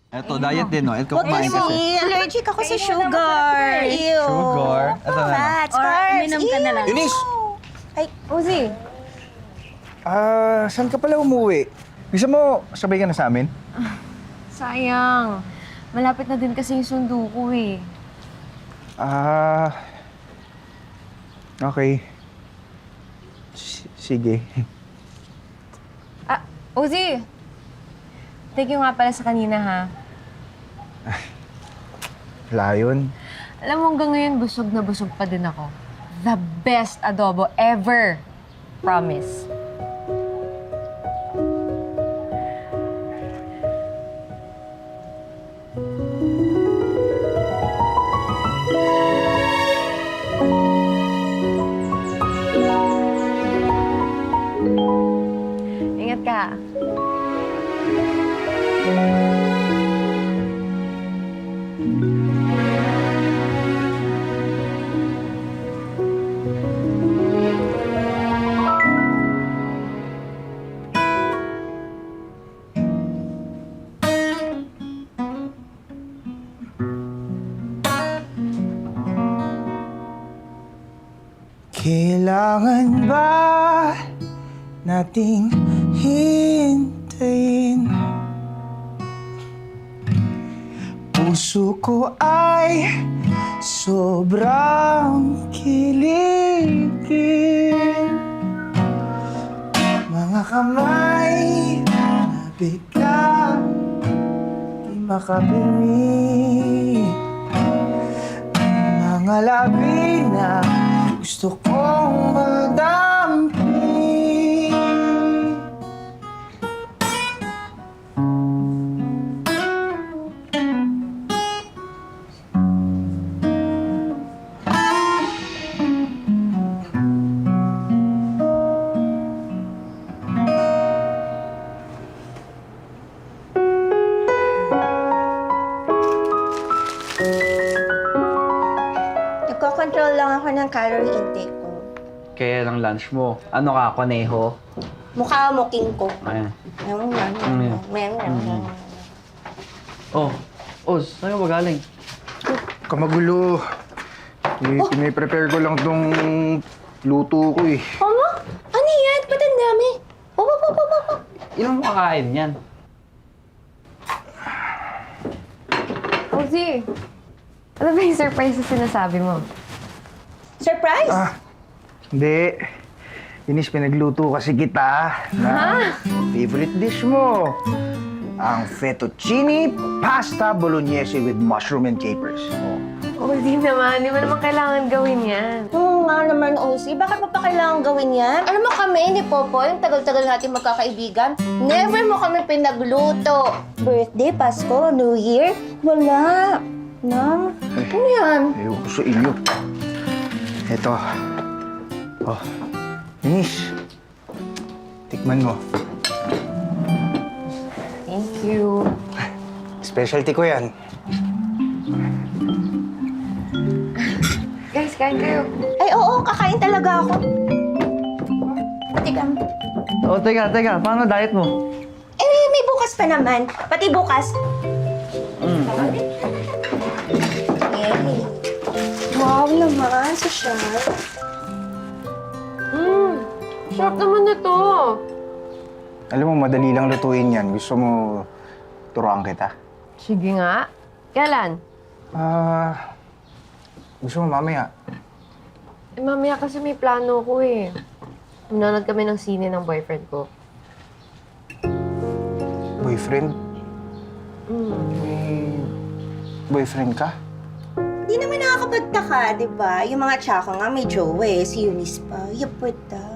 Eto, diet din, no? Ito, Huwag kumain kasi. kasi, allergic ako sa sugar. Ew. Sugar? Ito na. Fats, Or carbs. uminom ka na lang. Ew. Eunice! Ay, Uzi, Saan ka pala umuwi? Gusto mo sabay ka na sa amin? sayang. Malapit na din kasi yung sundo ko eh. Okay. Sige. Ah, Uzi! Thank you nga pala sa kanina ha. Layon. Alam mo hanggang ngayon busog na busog pa din ako. The best adobo ever. Promise. Ingat ka. Kailangan ba nating hintayin? Puso ko ay sobrang kiligin. Mga kamay na biglang di makapirmi. Mga labi na gusto kong madampi. nagko-control lang ako ng calorie intake ko. Kaya ng lunch mo. Ano ka, koneho? Mukha mo king ko. Ayan. Meow. Oh, Oz, saan ka ba galing? Kamagulo. Piniprepare ko lang tong luto ko eh. Ano? Ano yan? Ba't ang dami? Ilan mo kakain yan? Uzi! Ano ba yung surprise na sinasabi mo? Surprise? Hindi. Inis, pinagluto kasi kita na favorite dish mo. Ang fettuccine pasta bolognese with mushroom and capers. Oh. Uzi naman, di mo naman kailangan gawin yan. Oo nga naman, Osi. Bakit mo pa kailangan gawin yan? Alam mo kami ni Popoy, yung tagal-tagal natin magkakaibigan, never mo kami pinagluto. Birthday, Pasko, New Year, wala. Na? Ano yan? Ayaw ko sa inyo. Eto. Oh. Inis. Tikman mo. Thank you. Specialty ko yan. Guys, kain kayo. Ay, oo, kakain talaga ako. Teka, Oh, teka. Paano diet mo? may bukas pa naman. Pati bukas. Yay. Wow naman, social. Sarap naman na to. Alam mo, madali lang lutuin yan. Gusto mo turuan kita? Sige nga. Kailan? Gusto mo mamaya? Eh, mamaya kasi may plano ko eh. Nanonood kami ng sine ng boyfriend ko. Boyfriend? May boyfriend ka? Di naman nakakapagtaka, di ba? Yung mga tsaka nga may jowa eh. Si Eunice pa. Yapot ah.